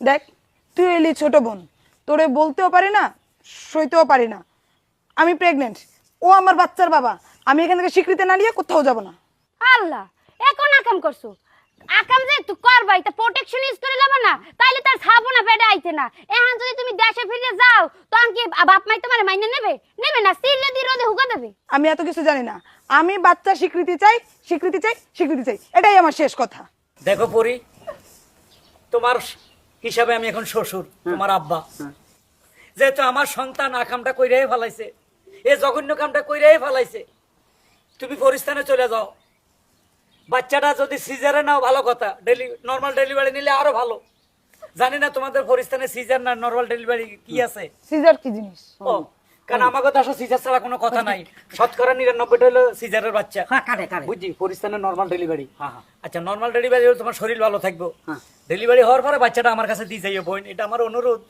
দেখ তুই এলি ছোট বোন, তোরে বলতেও পারি না সইতেও পারি না। আমি প্রেগনেন্ট, ও আমার বাচ্চার বাবা। আমি এখান থেকে স্বীকৃতি না নিয়ে কোথাও যাব না। আল্লাহ এখন আকাম করছো, আকাম যে তুই করবাই তা প্রোটেকশন ইউজ করে লবা না, তাইলে তার ছাবো না পেটে আইতে না। এখন যদি তুমি দেশে ফিরে যাও তখন কি বাপ মাই তোমার মাইনে নেবে? নেবে না, সিলে দিয়ে রোদে হুকা দেবে। আমি এত কিছু জানি না, আমি বাচ্চা স্বীকৃতি চাই, স্বীকৃতি চাই, স্বীকৃতি চাই, এটাই আমার শেষ কথা। দেখো পরি, তোমার হিসাবে আমি এখন শ্বশুর, তোমার আব্বা। যেহেতু আমার সন্তান আকামটা কইরাই ফেলাইছে, এ জঘন্য কামটা কইরাই ফেলাইছে, তুমি পরিস্থানে চলে যাও। বাচ্চাটা যদি সিজারে নাও ভালো কথা, নর্মাল ডেলিভারি নিলে আরো ভালো। জানি না তোমাদের পরিস্থানে সিজার না নর্মাল ডেলিভারি কি আছে। সিজার কি জিনিস? ও, কারণ আমাকে তো আসলে সিজার ছাড়া কোনো কথা নাই। শতকরা 99টা হলো সিজারের বাচ্চা। বুঝছি, পরিস্থানে নর্মাল ডেলিভারি। আচ্ছা, নর্মাল ডেলিভারি হলে তোমার শরীর ভালো থাকবে। ডেলিভারি হওয়ার পরে বাচ্চাটা আমার কাছে দিয়ে যাইও বোন, এটা আমার অনুরোধ।